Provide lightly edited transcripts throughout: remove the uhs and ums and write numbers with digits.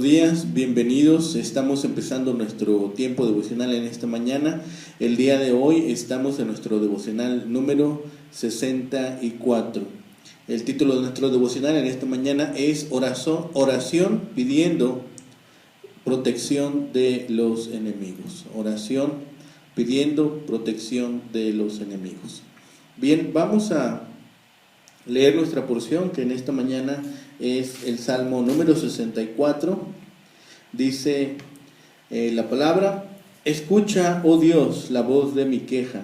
días, bienvenidos. Estamos empezando nuestro tiempo devocional en esta mañana. El día de hoy estamos en nuestro devocional número 64. El título de nuestro devocional en esta mañana es oración pidiendo protección de los enemigos. Oración pidiendo protección de los enemigos. Bien, vamos a leer nuestra porción, que en esta mañana es el Salmo número 64. Dice la palabra: escucha, oh Dios, la voz de mi queja,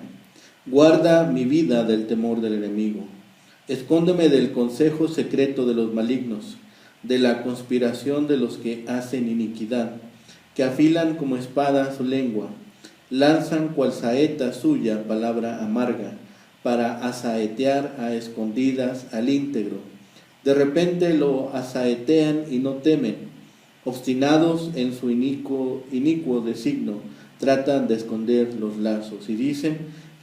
guarda mi vida del temor del enemigo. Escóndeme del consejo secreto de los malignos, de la conspiración de los que hacen iniquidad, que afilan como espada su lengua, lanzan cual saeta suya palabra amarga, para asaetear a escondidas al íntegro. De repente lo asaetean y no temen, obstinados en su inicuo designio, tratan de esconder los lazos y dicen: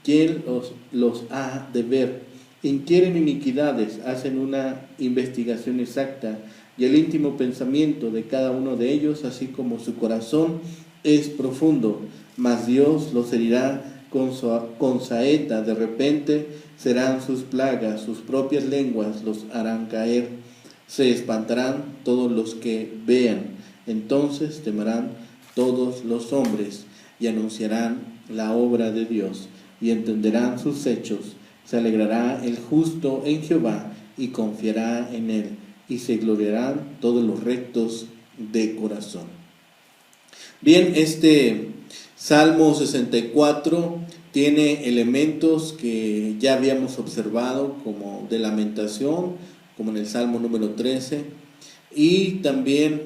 ¿quién los ha de ver? Inquieren iniquidades, hacen una investigación exacta y el íntimo pensamiento de cada uno de ellos, así como su corazón es profundo, mas Dios los herirá con saeta. De repente serán sus plagas, sus propias lenguas los harán caer. Se espantarán todos los que vean, entonces temerán todos los hombres y anunciarán la obra de Dios y entenderán sus hechos. Se alegrará el justo en Jehová y confiará en él, y se gloriarán todos los rectos de corazón. Bien, este Salmo 64 tiene elementos que ya habíamos observado, como de lamentación, como en el Salmo número 13, y también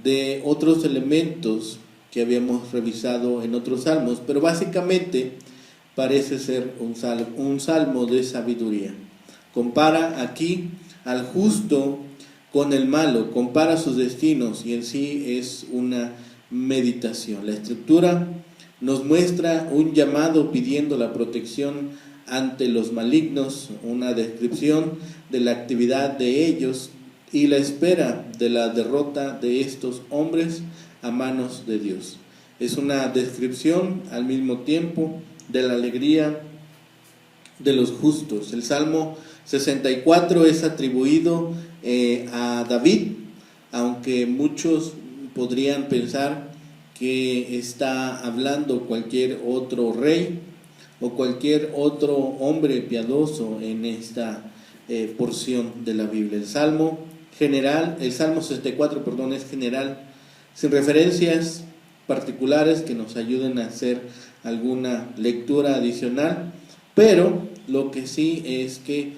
de otros elementos que habíamos revisado en otros salmos, pero básicamente parece ser un salmo de sabiduría. Compara aquí al justo con el malo, compara sus destinos, y en sí es una meditación. La estructura nos muestra un llamado pidiendo la protección ante los malignos, una descripción de la actividad de ellos y la espera de la derrota de estos hombres a manos de Dios. Es una descripción al mismo tiempo de la alegría de los justos. El Salmo 64 es atribuido a David, aunque muchos podrían pensar que está hablando cualquier otro rey o cualquier otro hombre piadoso en esta porción de la Biblia. El Salmo 64, es general, sin referencias particulares que nos ayuden a hacer alguna lectura adicional, pero lo que sí es que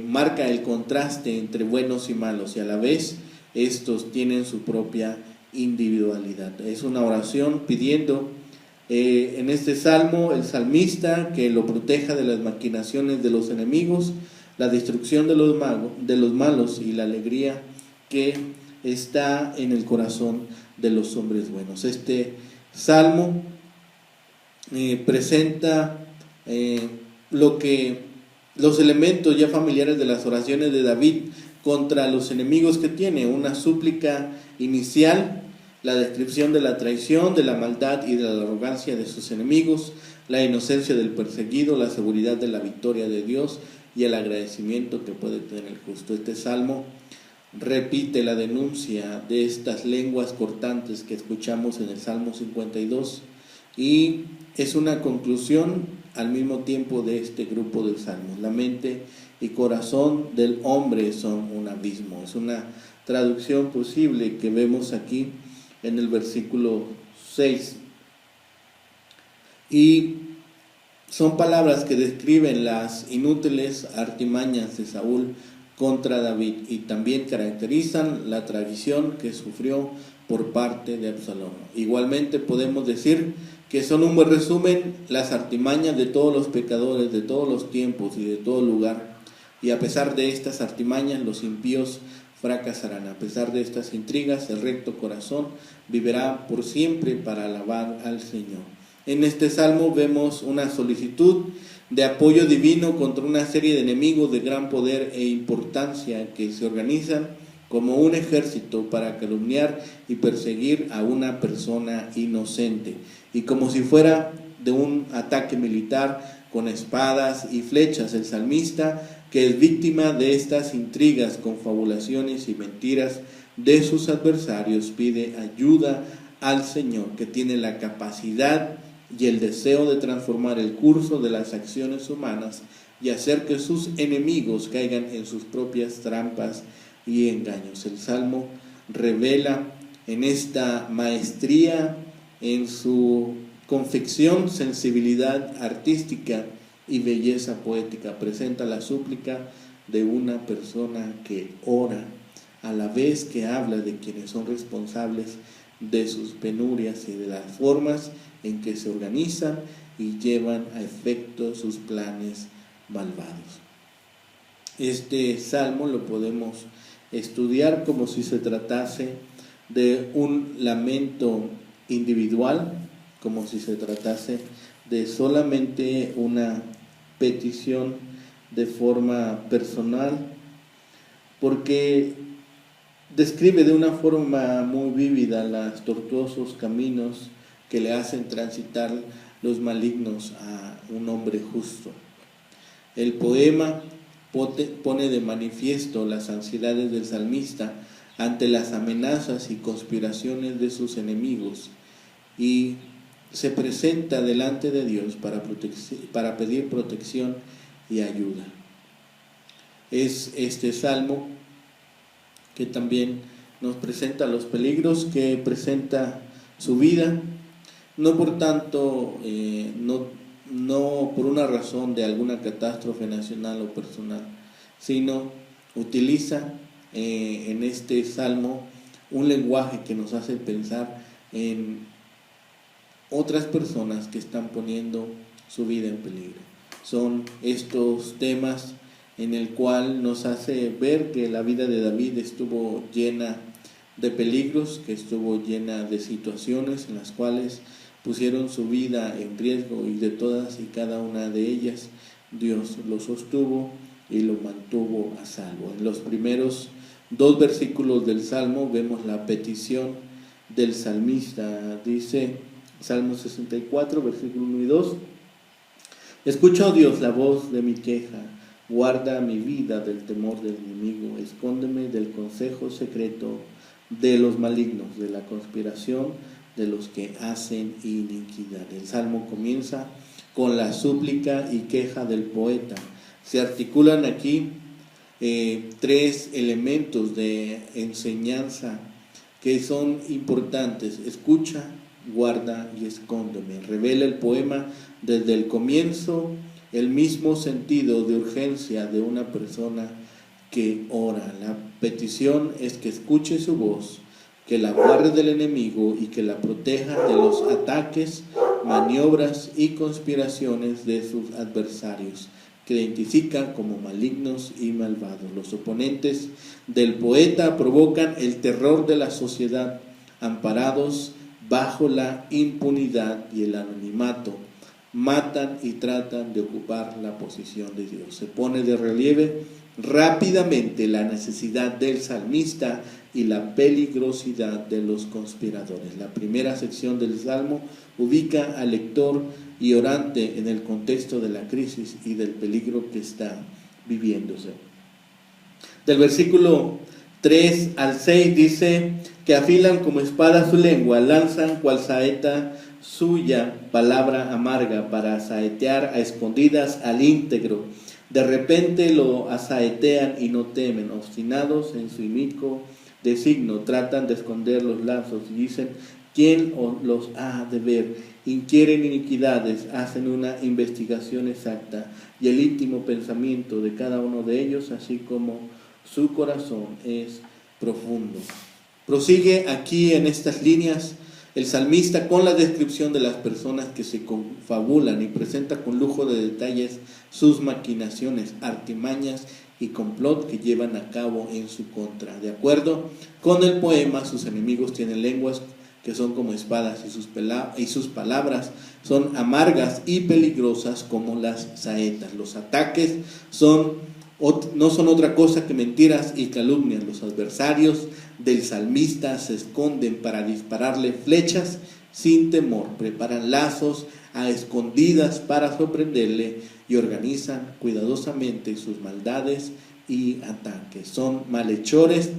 marca el contraste entre buenos y malos, y a la vez estos tienen su propia individualidad. Es una oración pidiendo en este salmo el salmista que lo proteja de las maquinaciones de los enemigos, la destrucción de los malos y la alegría que está en el corazón de los hombres buenos. Este salmo presenta los elementos ya familiares de las oraciones de David contra los enemigos que tiene: una súplica inicial, la descripción de la traición, de la maldad y de la arrogancia de sus enemigos, la inocencia del perseguido, la seguridad de la victoria de Dios y el agradecimiento que puede tener el justo. Este salmo repite la denuncia de estas lenguas cortantes que escuchamos en el Salmo 52, y es una conclusión al mismo tiempo de este grupo de salmos. La mente y corazón del hombre son un abismo. Es una traducción posible que vemos aquí en el versículo 6. Y son palabras que describen las inútiles artimañas de Saúl contra David, y también caracterizan la traición que sufrió por parte de Absalón. Igualmente podemos decir que son un buen resumen las artimañas de todos los pecadores de todos los tiempos y de todo lugar. Y a pesar de estas artimañas, los impíos fracasarán. A pesar de estas intrigas, el recto corazón vivirá por siempre para alabar al Señor. En este salmo vemos una solicitud de apoyo divino contra una serie de enemigos de gran poder e importancia que se organizan como un ejército para calumniar y perseguir a una persona inocente, y como si fuera de un ataque militar con espadas y flechas. El salmista, que es víctima de estas intrigas, confabulaciones y mentiras de sus adversarios, pide ayuda al Señor, que tiene la capacidad y el deseo de transformar el curso de las acciones humanas y hacer que sus enemigos caigan en sus propias trampas y engaños. El Salmo revela en esta maestría, en su confección, sensibilidad artística y belleza poética. Presenta la súplica de una persona que ora, a la vez que habla de quienes son responsables de sus penurias y de las formas en que se organizan y llevan a efecto sus planes malvados. Este salmo lo podemos estudiar como si se tratase de un lamento individual, como si se tratase de solamente una petición de forma personal, porque describe de una forma muy vívida los tortuosos caminos que le hacen transitar los malignos a un hombre justo. El poema pone de manifiesto las ansiedades del salmista ante las amenazas y conspiraciones de sus enemigos, y se presenta delante de Dios para pedir protección y ayuda. Es este salmo que también nos presenta los peligros que presenta su vida, no por tanto, no por una razón de alguna catástrofe nacional o personal, sino utiliza en este salmo un lenguaje que nos hace pensar en otras personas que están poniendo su vida en peligro. Son estos temas en el cual nos hace ver que la vida de David estuvo llena de peligros, que estuvo llena de situaciones en las cuales pusieron su vida en riesgo, y de todas y cada una de ellas Dios lo sostuvo y lo mantuvo a salvo. En los primeros 2 versículos del Salmo vemos la petición del salmista. Dice Salmo 64, versículo 1 y 2: Escucha, oh Dios, la voz de mi queja, guarda mi vida del temor del enemigo, escóndeme del consejo secreto de los malignos, de la conspiración de los que hacen iniquidad. El salmo comienza con la súplica y queja del poeta. Se articulan aquí 3 elementos de enseñanza que son importantes: escucha, guarda y escóndeme. Revela el poema desde el comienzo el mismo sentido de urgencia de una persona que ora. La petición es que escuche su voz, que la guarde del enemigo y que la proteja de los ataques, maniobras y conspiraciones de sus adversarios, que identifican como malignos y malvados. Los oponentes del poeta provocan el terror de la sociedad, amparados bajo la impunidad y el anonimato. Matan y tratan de ocupar la posición de Dios. Se pone de relieve rápidamente la necesidad del salmista y la peligrosidad de los conspiradores. La primera sección del Salmo ubica al lector y orante en el contexto de la crisis y del peligro que está viviéndose. Del versículo 3 al 6 dice que afilan como espada su lengua, lanzan cual saeta suya palabra amarga para saetear a escondidas al íntegro. De repente lo asaetean y no temen, obstinados en su inicuo designio, tratan de esconder los lazos y dicen: ¿quién los ha de ver? Inquieren iniquidades, hacen una investigación exacta y el íntimo pensamiento de cada uno de ellos, así como su corazón es profundo. Prosigue aquí en estas líneas el salmista con la descripción de las personas que se confabulan y presenta con lujo de detalles sus maquinaciones, artimañas y complot que llevan a cabo en su contra. De acuerdo con el poema, sus enemigos tienen lenguas que son como espadas y sus palabras son amargas y peligrosas como las saetas. Los ataques son no son otra cosa que mentiras y calumnias. Los adversarios del salmista se esconden para dispararle flechas sin temor, preparan lazos a escondidas para sorprenderle y organizan cuidadosamente sus maldades y ataques. Son malhechores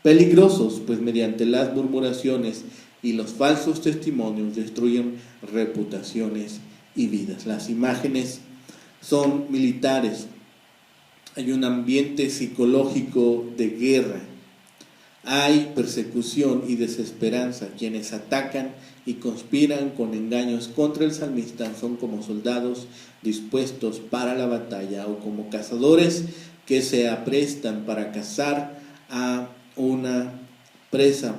peligrosos, pues mediante las murmuraciones y los falsos testimonios destruyen reputaciones y vidas. Las imágenes son militares. Hay un ambiente psicológico de guerra. Hay persecución y desesperanza. Quienes atacan y conspiran con engaños contra el salmista son como soldados dispuestos para la batalla o como cazadores que se aprestan para cazar a una presa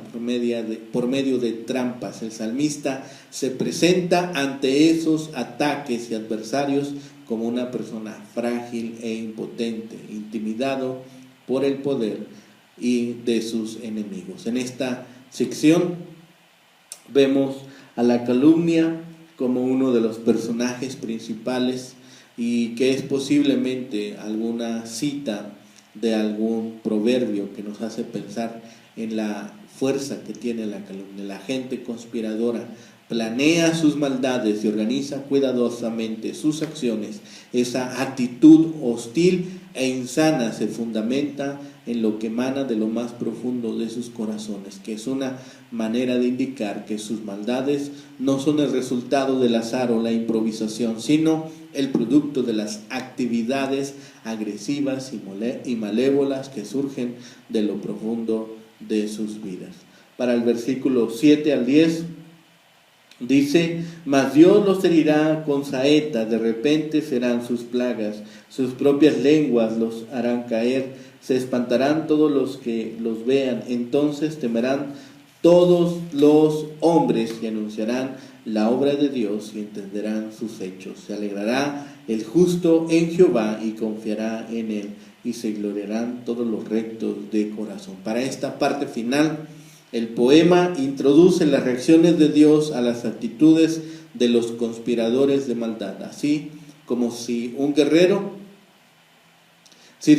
por medio de trampas. El salmista se presenta ante esos ataques y adversarios como una persona frágil e impotente, intimidado por el poder y de sus enemigos. En esta sección vemos a la calumnia como uno de los personajes principales y que es posiblemente alguna cita de algún proverbio que nos hace pensar en la fuerza que tiene la calumnia. La gente conspiradora planea sus maldades y organiza cuidadosamente sus acciones. Esa actitud hostil e insana se fundamenta en lo que emana de lo más profundo de sus corazones, que es una manera de indicar que sus maldades no son el resultado del azar o la improvisación, sino el producto de las actividades agresivas y malévolas que surgen de lo profundo de sus vidas. Para el versículo 7 al 10 dice: mas Dios los herirá con saeta, de repente serán sus plagas, sus propias lenguas los harán caer, se espantarán todos los que los vean, entonces temerán todos los hombres y anunciarán la obra de Dios y entenderán sus hechos. Se alegrará el justo en Jehová y confiará en él, y se gloriarán todos los rectos de corazón. Para esta parte final, el poema introduce las reacciones de Dios a las actitudes de los conspiradores de maldad, así como si de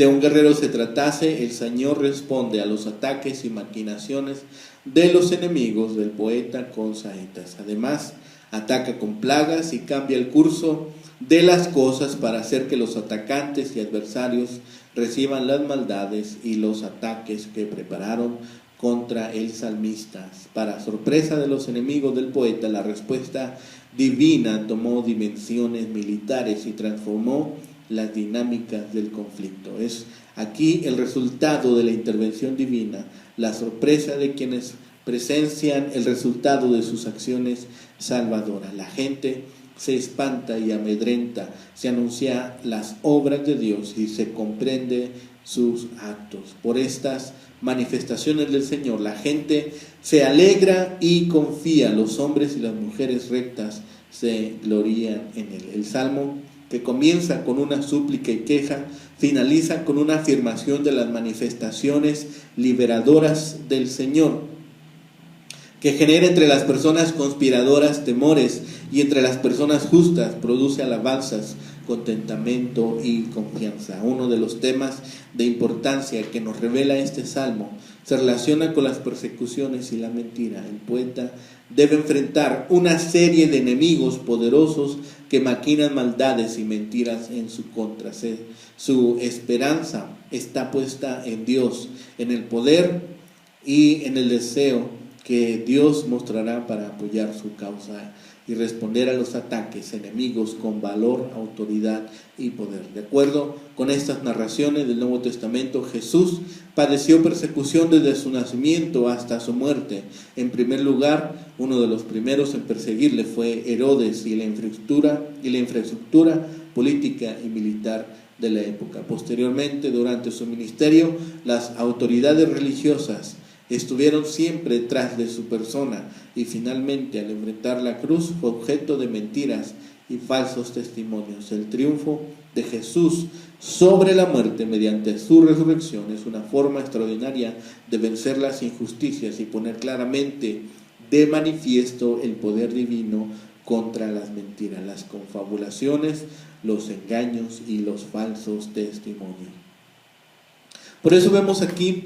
un guerrero se tratase. El Señor responde a los ataques y maquinaciones de los enemigos del poeta con saetas. Además, ataca con plagas y cambia el curso de las cosas para hacer que los atacantes y adversarios reciban las maldades y los ataques que prepararon contra el salmista. Para sorpresa de los enemigos del poeta, la respuesta divina tomó dimensiones militares y transformó las dinámicas del conflicto. Es aquí el resultado de la intervención divina, la sorpresa de quienes presencian el resultado de sus acciones salvadoras. La gente se espanta y amedrenta, se anuncia las obras de Dios y se comprende sus actos. Por estas manifestaciones del Señor, la gente se alegra y confía. Los hombres y las mujeres rectas se glorían en él. El Salmo, que comienza con una súplica y queja, finaliza con una afirmación de las manifestaciones liberadoras del Señor, que genera entre las personas conspiradoras temores y entre las personas justas produce alabanzas, contentamiento y confianza. Uno de los temas de importancia que nos revela este salmo se relaciona con las persecuciones y la mentira. El poeta debe enfrentar una serie de enemigos poderosos que maquinan maldades y mentiras en su contra. Su esperanza está puesta en Dios, en el poder y en el deseo que Dios mostrará para apoyar su causa y responder a los ataques enemigos con valor, autoridad y poder. De acuerdo con estas narraciones del Nuevo Testamento, Jesús padeció persecución desde su nacimiento hasta su muerte. En primer lugar, uno de los primeros en perseguirle fue Herodes y la infraestructura política y militar de la época. Posteriormente, durante su ministerio, las autoridades religiosas estuvieron siempre tras de su persona y finalmente, al enfrentar la cruz, fue objeto de mentiras y falsos testimonios. El triunfo de Jesús sobre la muerte mediante su resurrección es una forma extraordinaria de vencer las injusticias y poner claramente de manifiesto el poder divino contra las mentiras, las confabulaciones, los engaños y los falsos testimonios. Por eso vemos aquí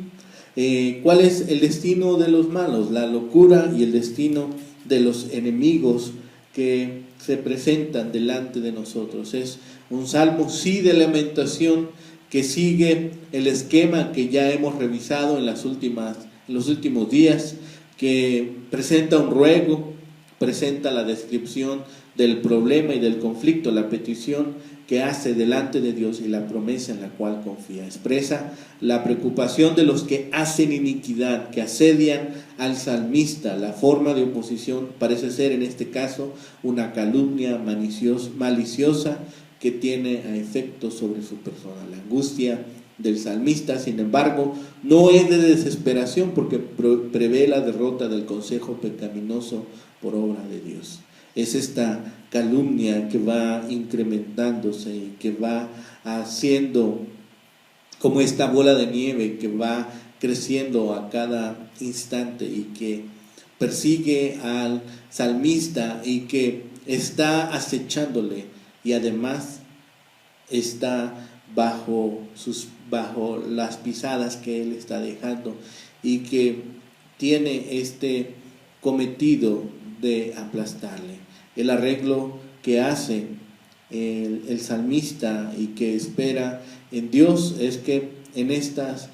cuál es el destino de los malos, la locura y el destino de los enemigos que se presentan delante de nosotros. Es un salmo sí de lamentación que sigue el esquema que ya hemos revisado en los últimos días, que presenta un ruego, presenta la descripción del problema y del conflicto, la petición que hace delante de Dios y la promesa en la cual confía. Expresa la preocupación de los que hacen iniquidad, que asedian al salmista. La forma de oposición parece ser en este caso una calumnia maliciosa que tiene a efecto sobre su persona. La angustia del salmista, sin embargo, no es de desesperación porque prevé la derrota del consejo pecaminoso por obra de Dios. Es esta calumnia que va incrementándose y que va haciendo como esta bola de nieve que va creciendo a cada instante y que persigue al salmista y que está acechándole y además está bajo las pisadas que él está dejando y que tiene este cometido de aplastarle. El arreglo que hace el salmista y que espera en Dios es que en estas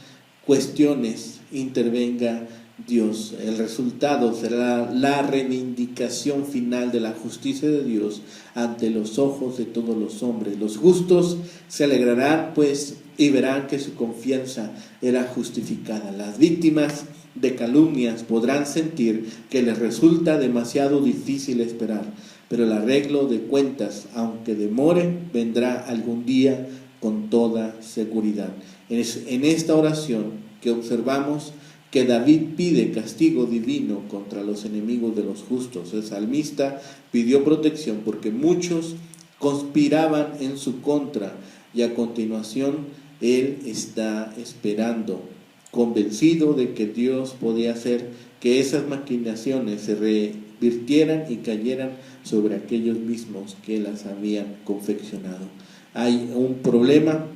cuestiones intervenga Dios. El resultado será la reivindicación final de la justicia de Dios ante los ojos de todos los hombres. Los justos se alegrarán pues y verán que su confianza era justificada. Las víctimas de calumnias podrán sentir que les resulta demasiado difícil esperar, pero el arreglo de cuentas, aunque demore, vendrá algún día con toda seguridad. En esta oración que observamos que David pide castigo divino contra los enemigos de los justos. El salmista pidió protección porque muchos conspiraban en su contra y a continuación él está esperando, convencido de que Dios podía hacer que esas maquinaciones se revirtieran y cayeran sobre aquellos mismos que las habían confeccionado. Hay un problema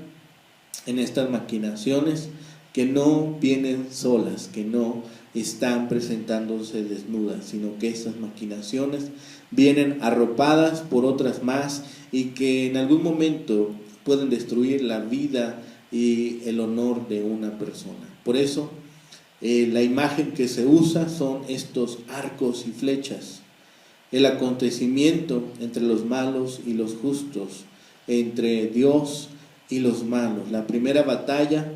en estas maquinaciones que no vienen solas, que no están presentándose desnudas, sino que estas maquinaciones vienen arropadas por otras más y que en algún momento pueden destruir la vida y el honor de una persona. Por eso, la imagen que se usa son estos arcos y flechas. El acontecimiento entre los malos y los justos, entre Dios y los malos. La primera batalla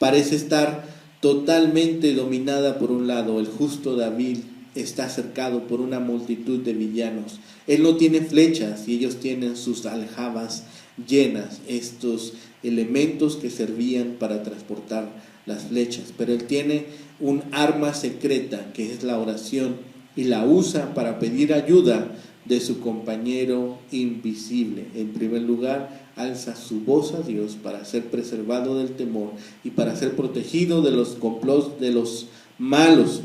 parece estar totalmente dominada por un lado. El justo David está cercado por una multitud de villanos. Él no tiene flechas y ellos tienen sus aljabas llenas, estos elementos que servían para transportar las flechas. Pero él tiene un arma secreta que es la oración y la usa para pedir ayuda de su compañero invisible. En primer lugar, alza su voz a Dios para ser preservado del temor y para ser protegido de los complots de los malos.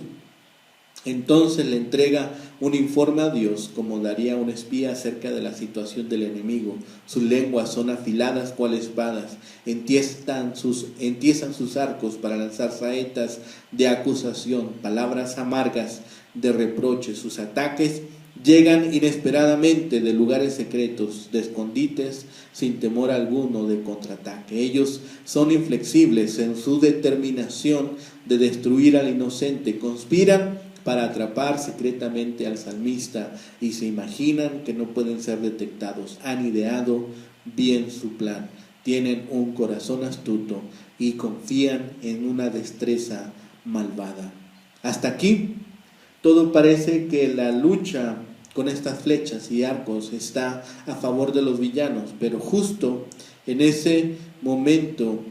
Entonces le entrega un informe a Dios, como daría un espía acerca de la situación del enemigo. Sus lenguas son afiladas cual espadas, entiezan sus arcos para lanzar saetas de acusación, palabras amargas de reproche. Sus ataques llegan inesperadamente de lugares secretos, de escondites, sin temor alguno de contraataque. Ellos son inflexibles en su determinación de destruir al inocente, conspiran para atrapar secretamente al salmista y se imaginan que no pueden ser detectados. Han ideado bien su plan, tienen un corazón astuto y confían en una destreza malvada. Hasta aquí todo parece que la lucha con estas flechas y arcos está a favor de los villanos, pero justo en ese momento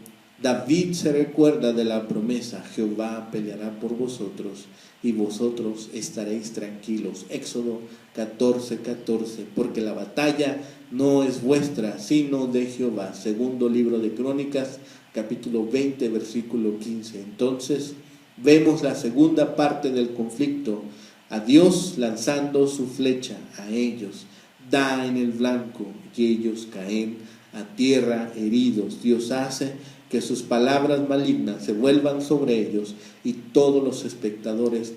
David se recuerda de la promesa: Jehová peleará por vosotros y vosotros estaréis tranquilos. Éxodo 14:14, porque la batalla no es vuestra, sino de Jehová. Segundo libro de Crónicas, capítulo 20, versículo 15. Entonces vemos la segunda parte del conflicto, a Dios lanzando su flecha a ellos, da en el blanco y ellos caen a tierra heridos. Dios hace que sus palabras malignas se vuelvan sobre ellos y todos los espectadores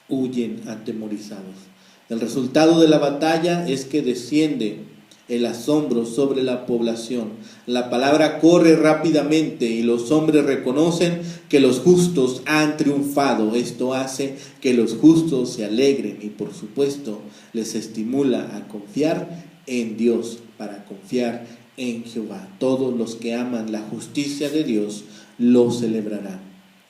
huyen atemorizados. El resultado de la batalla es que desciende el asombro sobre la población. La palabra corre rápidamente y los hombres reconocen que los justos han triunfado. Esto hace que los justos se alegren y, por supuesto, les estimula a confiar en Dios, para confiar en Jehová. Todos los que aman la justicia de Dios lo celebrarán.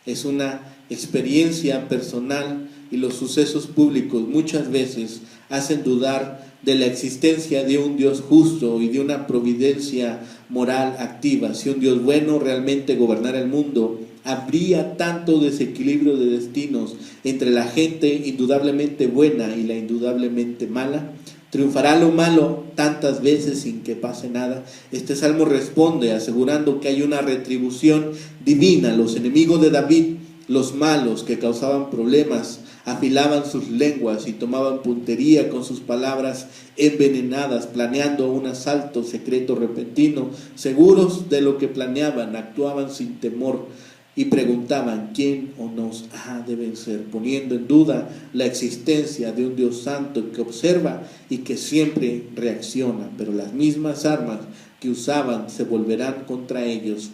Es una experiencia personal y los sucesos públicos muchas veces hacen dudar de la existencia de un Dios justo y de una providencia moral activa. Si un Dios bueno realmente gobernara el mundo, habría tanto desequilibrio de destinos entre la gente indudablemente buena y la indudablemente mala. ¿Triunfará lo malo tantas veces sin que pase nada? Este salmo responde asegurando que hay una retribución divina. Los enemigos de David, los malos que causaban problemas, afilaban sus lenguas y tomaban puntería con sus palabras envenenadas, planeando un asalto secreto repentino. Seguros de lo que planeaban, actuaban sin temor y preguntaban quién o nos ha de vencer, poniendo en duda la existencia de un Dios santo que observa y que siempre reacciona. Pero las mismas armas que usaban se volverán contra ellos,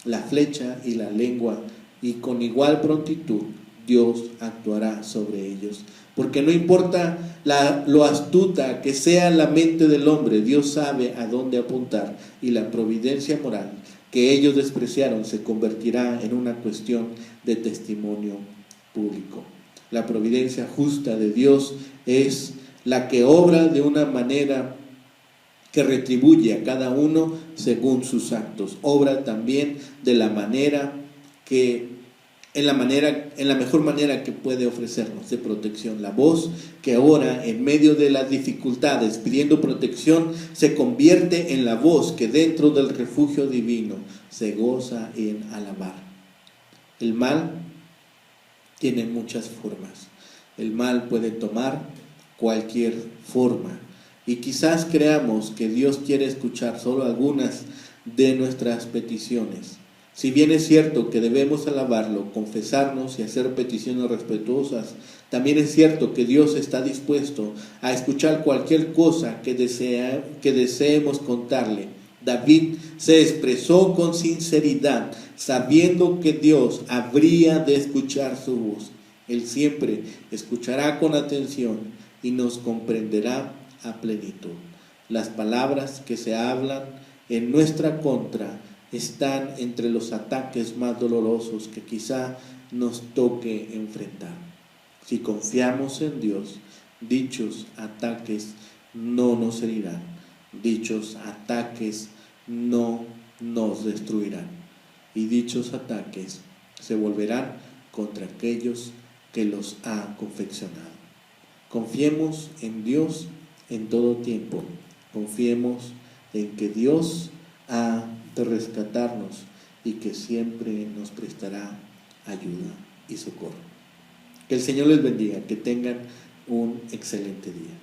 la flecha y la lengua, y con igual prontitud Dios actuará sobre ellos. Porque no importa lo astuta que sea la mente del hombre, Dios sabe a dónde apuntar, y la providencia moral que ellos despreciaron se convertirá en una cuestión de testimonio público. La providencia justa de Dios es la que obra de una manera que retribuye a cada uno según sus actos. Obra también de la manera que en la mejor manera que puede ofrecernos de protección. La voz que ora en medio de las dificultades pidiendo protección se convierte en la voz que dentro del refugio divino se goza en alabar. El mal tiene muchas formas. El mal puede tomar cualquier forma y quizás creamos que Dios quiere escuchar solo algunas de nuestras peticiones. Si bien es cierto que debemos alabarlo, confesarnos y hacer peticiones respetuosas, también es cierto que Dios está dispuesto a escuchar cualquier cosa que deseemos contarle. David se expresó con sinceridad, sabiendo que Dios habría de escuchar su voz. Él siempre escuchará con atención y nos comprenderá a plenitud. Las palabras que se hablan en nuestra contra están entre los ataques más dolorosos que quizá nos toque enfrentar. Si confiamos en Dios, dichos ataques no nos herirán, dichos ataques no nos destruirán, y dichos ataques se volverán contra aquellos que los ha confeccionado. Confiemos en Dios en todo tiempo, confiemos en que Dios ha de rescatarnos y que siempre nos prestará ayuda y socorro. Que el Señor les bendiga, que tengan un excelente día.